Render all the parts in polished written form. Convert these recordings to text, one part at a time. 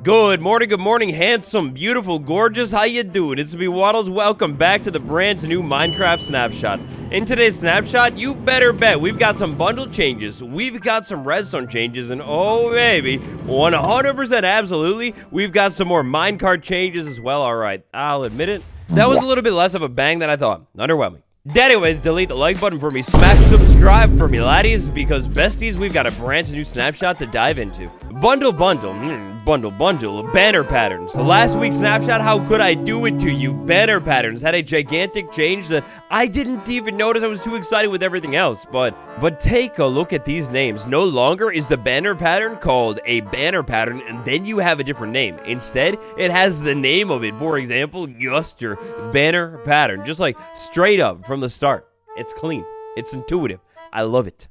Good morning, handsome, beautiful, gorgeous, how you doing? It's me, Waddles. Welcome back to the brand new Minecraft Snapshot. In today's Snapshot, you better bet we've got some bundle changes, we've got some redstone changes, and oh baby, 100% absolutely, we've got some more minecart changes as well. Alright, I'll admit it, that was a little bit less of a bang than I thought. Underwhelming. Anyways, delete the like button for me, smash subscribe for me, laddies, because besties, we've got a brand new Snapshot to dive into. Bundle, banner patterns. So last week's Snapshot, how could I do it to you? Banner patterns had a gigantic change that I didn't even notice. I was too excited with everything else, but take a look at these names. No longer is the banner pattern called a banner pattern, and then you have a different name. Instead, it has the name of it. For example, just your banner pattern, just like straight up from the start. It's clean. It's intuitive. I love it.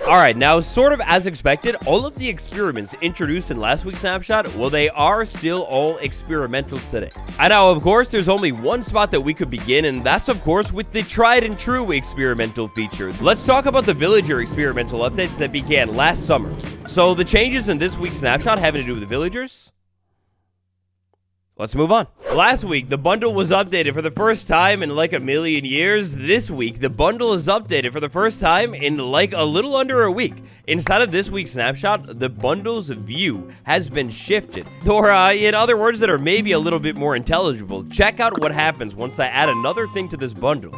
Alright, now sort of as expected, all of the experiments introduced in last week's Snapshot, well, they are still all experimental today. And now, of course, there's only one spot that we could begin, and that's, of course, with the tried and true experimental feature. Let's talk about the villager experimental updates that began last summer. So, the changes in this week's Snapshot having to do with the villagers? Let's move on. Last week, the bundle was updated for the first time in like a million years. This week, the bundle is updated for the first time in like a little under a week. Inside of this week's Snapshot, the bundle's view has been shifted. Or in other words that are maybe a little bit more intelligible, check out what happens once I add another thing to this bundle.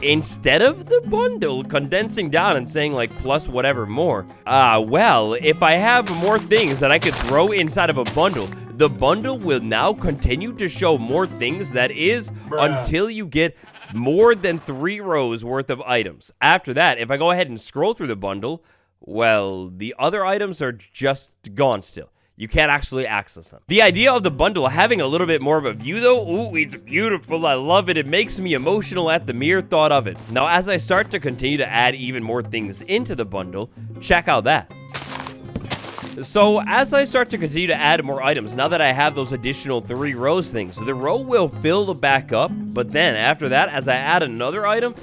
Instead of the bundle condensing down and saying like plus whatever more, well, if I have more things that I could throw inside of a bundle, the bundle will now continue to show more things, that is, until you get more than 3 rows worth of items. After that, if I go ahead and scroll through the bundle, well, the other items are just gone still. You can't actually access them. The idea of the bundle having a little bit more of a view though, ooh, it's beautiful, I love it. It makes me emotional at the mere thought of it. Now, as I start to continue to add even more things into the bundle, check out that. So, as I start to continue to add more items, now that I have those additional 3 rows things, the row will fill back up, but then after that, as I add another item,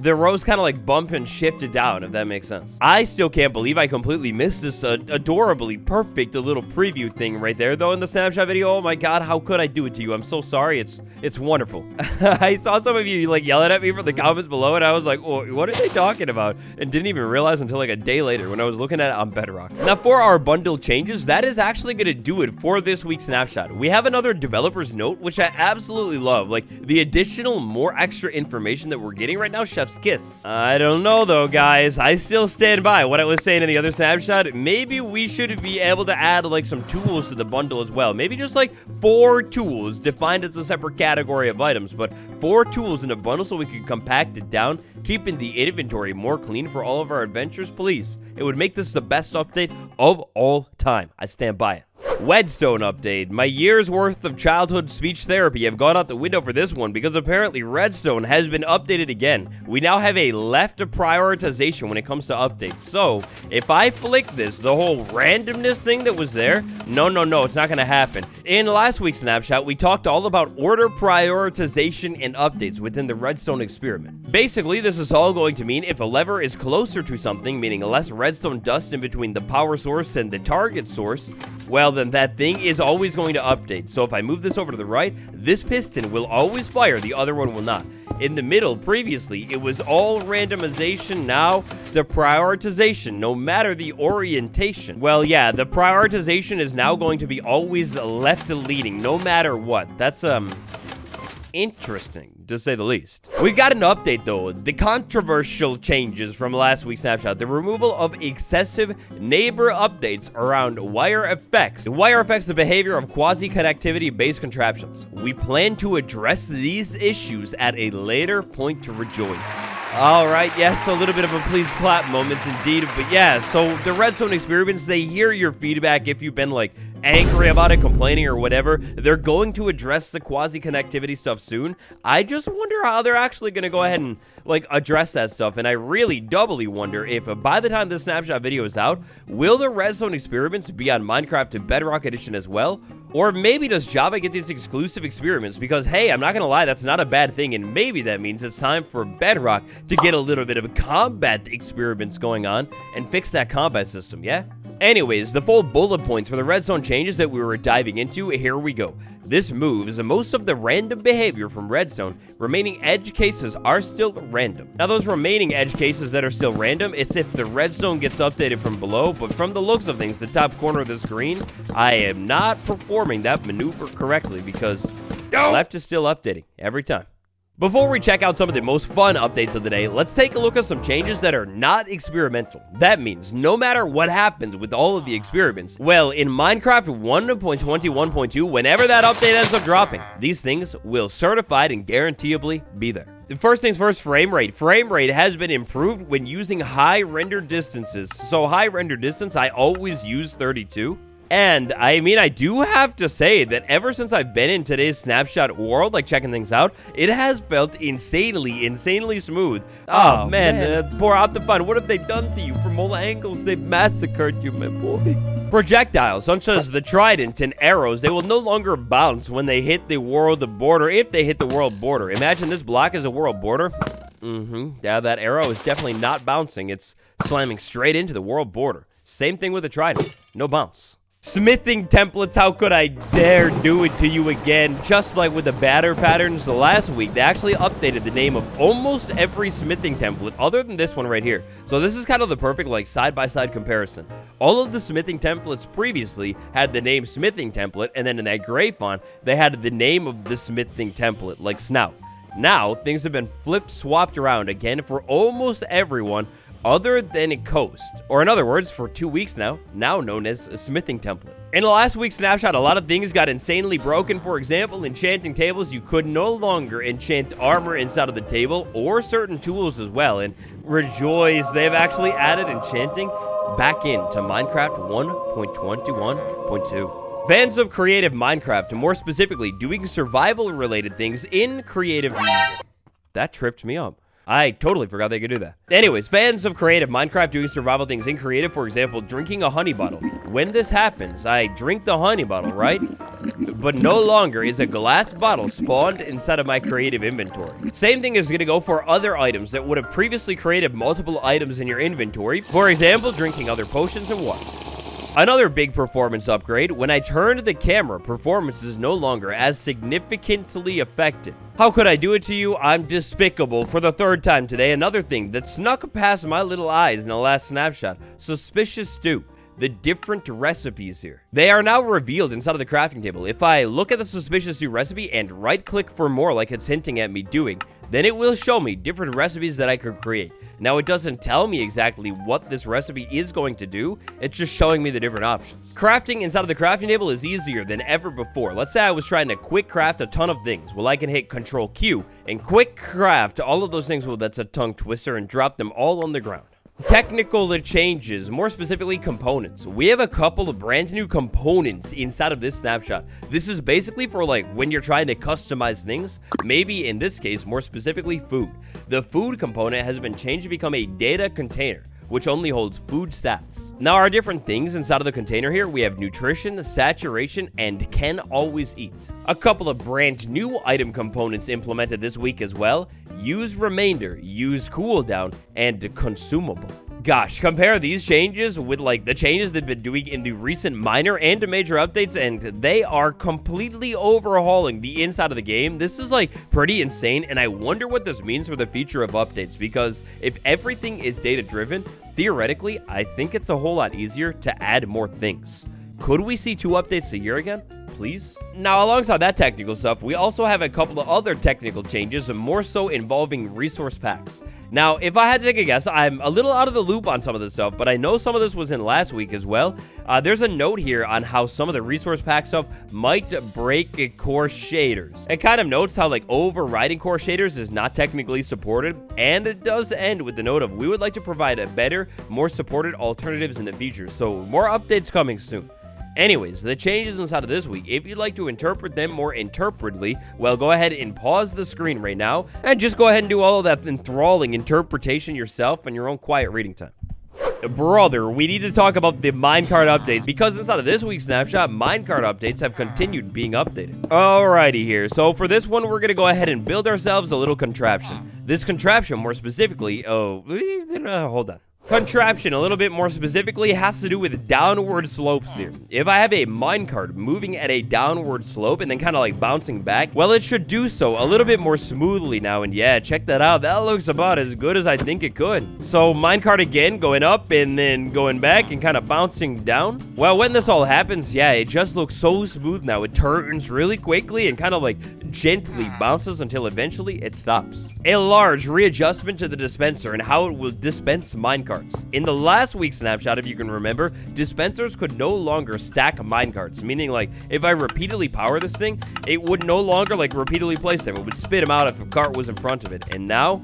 the rows kind of like bump and shift it down, if that makes sense. I still can't believe I completely missed this adorably perfect little preview thing right there, though, in the Snapshot video. Oh my god, how could I do it to you? I'm so sorry. It's wonderful. I saw some of you like yelling at me from the comments below, and I was like, oh, what are they talking about? And didn't even realize until like a day later when I was looking at it on Bedrock. Now, for our bundle changes, that is actually going to do it for this week's Snapshot. We have another developer's note, which I absolutely love. Like, the additional, more extra information that we're getting right now, Chef's kiss. I don't know though, guys. I still stand by what I was saying in the other Snapshot. Maybe we should be able to add like some tools to the bundle as well. Maybe just like 4 tools defined as a separate category of items, but 4 tools in a bundle so we can compact it down, keeping the inventory more clean for all of our adventures, please. It would make this the best update of all time. I stand by it. Redstone update. My years worth of childhood speech therapy have gone out the window for this one because apparently redstone has been updated again. We now have a left prioritization when it comes to updates. So if I flick this, the whole randomness thing that was there, no, it's not going to happen. In last week's Snapshot, we talked all about order prioritization and updates within the redstone experiment. Basically, this is all going to mean if a lever is closer to something, meaning less redstone dust in between the power source and the target source, well, then that thing is always going to update. So if I move this over to the right, this piston will always fire, the other one will not. In the middle, previously, it was all randomization. Now, the prioritization, no matter the orientation. Well, yeah, the prioritization is now going to be always left leading, no matter what. That's, interesting, to say the least. We got an update, though. The controversial changes from last week's Snapshot. The removal of excessive neighbor updates around wire effects. The wire affects the behavior of quasi-connectivity-based contraptions. We plan to address these issues at a later point to rejoice. Alright, yes, a little bit of a please clap moment indeed, but yeah, so the redstone experiments, they hear your feedback if you've been like angry about it, complaining or whatever. They're going to address the quasi-connectivity stuff soon. I just wonder how they're actually going to go ahead and like address that stuff, and I really doubly wonder if by the time this Snapshot video is out, will the redstone experiments be on Minecraft and Bedrock Edition as well? Or maybe does Java get these exclusive experiments because, hey, I'm not gonna lie, that's not a bad thing, and maybe that means it's time for Bedrock to get a little bit of combat experiments going on and fix that combat system, yeah? Anyways, the full bullet points for the redstone changes that we were diving into, here we go. This moves most of the random behavior from redstone. Remaining edge cases are still random. Now, those remaining edge cases that are still random, it's if the redstone gets updated from below, but from the looks of things, the top corner of the screen, I am not performing that maneuver correctly because left is still updating every time. Before we check out some of the most fun updates of the day, let's take a look at some changes that are not experimental. That means no matter what happens with all of the experiments, well, in Minecraft 1.21.2, whenever that update ends up dropping, these things will certified and guaranteeably be there. First things first, frame rate. Frame rate has been improved when using high render distances. So high render distance, I always use 32. And, I mean, I do have to say that ever since I've been in today's Snapshot world, like checking things out, it has felt insanely smooth. Oh, man, poor Optifine, what have they done to you? From all angles, they've massacred you, my boy. Projectiles, such as the trident and arrows, they will no longer bounce when they hit the world border, if they hit the world border. Imagine this block is a world border. Yeah, that arrow is definitely not bouncing. It's slamming straight into the world border. Same thing with the trident. No bounce. Smithing templates, how could I dare do it to you again? Just like with the batter patterns the last week, they actually updated the name of almost every smithing template other than this one right here. So this is kind of the perfect like side-by-side comparison. All of the smithing templates previously had the name smithing template, and then in that gray font, they had the name of the smithing template, like snout. Now, things have been swapped around again for almost everyone other than a coast, or in other words, for 2 weeks now known as a smithing template. In the last week's snapshot, a lot of things got insanely broken. For example, enchanting tables, you could no longer enchant armor inside of the table, or certain tools as well, and rejoice, they've actually added enchanting back into Minecraft 1.21.2. Fans of creative Minecraft, more specifically, doing survival-related things in creative... That tripped me up. I totally forgot they could do that. Anyways, fans of creative Minecraft doing survival things in creative, for example, drinking a honey bottle. When this happens, I drink the honey bottle, right? But no longer is a glass bottle spawned inside of my creative inventory. Same thing is going to go for other items that would have previously created multiple items in your inventory. For example, drinking other potions and water. Another big performance upgrade, when I turned the camera, performance is no longer as significantly affected. How could I do it to you? I'm despicable for the third time today. Another thing that snuck past my little eyes in the last snapshot, suspicious stew. The different recipes here. They are now revealed inside of the crafting table. If I look at the suspicious stew recipe and right click for more like it's hinting at me doing, then it will show me different recipes that I could create. Now, it doesn't tell me exactly what this recipe is going to do. It's just showing me the different options. Crafting inside of the crafting table is easier than ever before. Let's say I was trying to quick craft a ton of things. Well, I can hit Control Q and quick craft all of those things. Well, that's a tongue twister, and drop them all on the ground. Technical changes, more specifically components. We have a couple of brand new components inside of this snapshot. This is basically for like when you're trying to customize things, maybe in this case, more specifically food. The food component has been changed to become a data container, which only holds food stats. Now, our different things inside of the container here, we have nutrition, saturation, and can always eat. A couple of brand new item components implemented this week as well. Use remainder, use cooldown, and consumable. Gosh, compare these changes with like the changes they've been doing in the recent minor and major updates, and they are completely overhauling the inside of the game. This is like pretty insane, and I wonder what this means for the future of updates, because if everything is data driven, theoretically, I think it's a whole lot easier to add more things. Could we see 2 updates a year again? Please? Now, alongside that technical stuff, we also have a couple of other technical changes, more so involving resource packs. Now, if I had to take a guess, I'm a little out of the loop on some of this stuff, but I know some of this was in last week as well. There's a note here on how some of the resource pack stuff might break core shaders. It kind of notes how like overriding core shaders is not technically supported, and it does end with the note of we would like to provide a better, more supported alternatives in the future. So more updates coming soon. Anyways, the changes inside of this week, if you'd like to interpret them more interpretedly, well, go ahead and pause the screen right now and just go ahead and do all of that enthralling interpretation yourself in your own quiet reading time. Brother, we need to talk about the minecart updates, because inside of this week's snapshot, minecart updates have continued being updated. Alrighty here, so for this one, we're gonna go ahead and build ourselves a little contraption. This contraption, more specifically, hold on. Contraption, a little bit more specifically, has to do with downward slopes here. If I have a minecart moving at a downward slope and then kind of like bouncing back, well, it should do so a little bit more smoothly now. And yeah, check that out. That looks about as good as I think it could. So minecart again, going up and then going back and kind of bouncing down. Well, when this all happens, yeah, it just looks so smooth now. It turns really quickly and kind of like gently bounces until eventually it stops. A large readjustment to the dispenser and how it will dispense minecarts. In the last week's snapshot, if you can remember, dispensers could no longer stack minecarts, meaning like if I repeatedly power this thing, it would no longer like repeatedly place them. It would spit them out if a cart was in front of it. And now,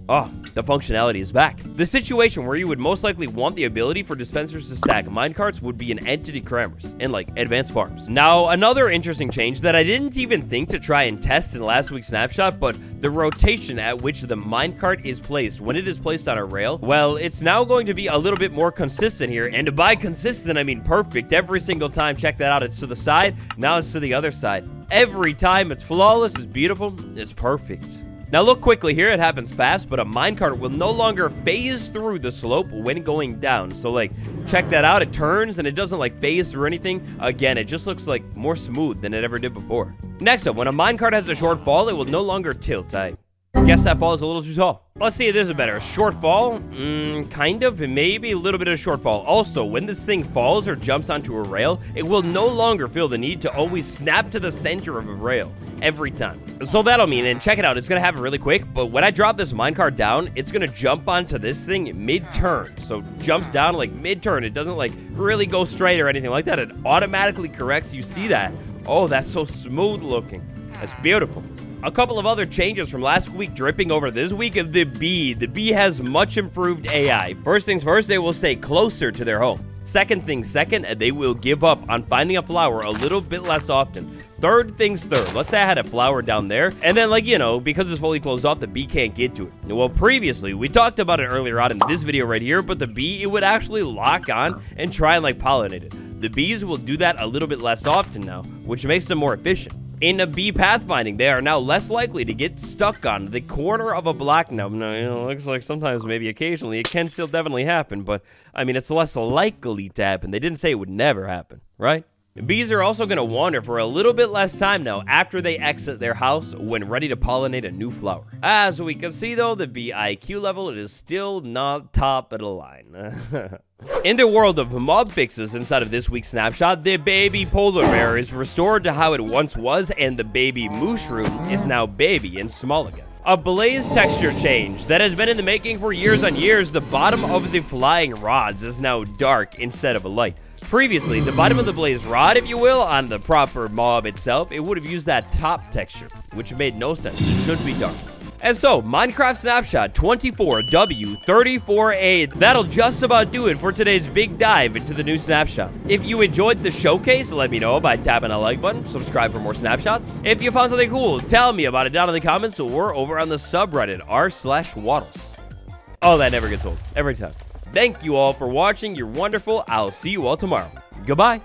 oh, the functionality is back. The situation where you would most likely want the ability for dispensers to stack minecarts would be in entity crammers and like advanced farms. Now, another interesting change that I didn't even think to try and test in last week's snapshot, but the rotation at which the minecart is placed when it is placed on a rail, well, it's now going to be a little bit more consistent here. And by consistent, I mean perfect. Every single time, check that out. It's to the side, now it's to the other side. Every time, it's flawless, it's beautiful, it's perfect. Now look quickly here, it happens fast, but a minecart will no longer phase through the slope when going down. So like, check that out, it turns and it doesn't like phase through anything. Again, it just looks like more smooth than it ever did before. Next up, when a minecart has a short fall, it will no longer tilt. I guess that fall is a little too tall. Let's see if this is better. A short fall? Kind of. Maybe a little bit of a short fall. Also, when this thing falls or jumps onto a rail, it will no longer feel the need to always snap to the center of a rail every time. So that'll mean, and check it out, it's gonna happen really quick, but when I drop this minecart down, it's gonna jump onto this thing mid-turn. So jumps down like mid-turn. It doesn't like really go straight or anything like that. It automatically corrects. You see that? Oh, that's so smooth looking. That's beautiful. A couple of other changes from last week dripping over this week of the bee. The bee has much improved AI. First things first, they will stay closer to their home. Second things second, they will give up on finding a flower a little bit less often. Third things third, let's say I had a flower down there, and then like, you know, because it's fully closed off, the bee can't get to it. Well, previously, we talked about it earlier on in this video right here, but the bee, it would actually lock on and try and like pollinate it. The bees will do that a little bit less often now, which makes them more efficient. In a bee pathfinding, they are now less likely to get stuck on the corner of a block. Now, you know, it looks like sometimes, maybe occasionally, it can still definitely happen, but I mean, it's less likely to happen. They didn't say it would never happen, right? Bees are also going to wander for a little bit less time now after they exit their house when ready to pollinate a new flower. As we can see though, the bee IQ level, it is still not top of the line. In the world of mob fixes inside of this week's snapshot, the baby polar bear is restored to how it once was, and the baby mushroom is now baby and small again. A blaze texture change that has been in the making for years on years. The bottom of the flying rods is now dark instead of a light. Previously, the bottom of the blaze rod, if you will, on the proper mob itself, it would have used that top texture, which made no sense. It should be dark. And so, Minecraft Snapshot 24w34a, that'll just about do it for today's big dive into the new snapshot. If you enjoyed the showcase, let me know by tapping a like button, subscribe for more snapshots. If you found something cool, tell me about it down in the comments or over on the subreddit r/waddles. Oh, that never gets old. Every time. Thank you all for watching. You're wonderful. I'll see you all tomorrow. Goodbye.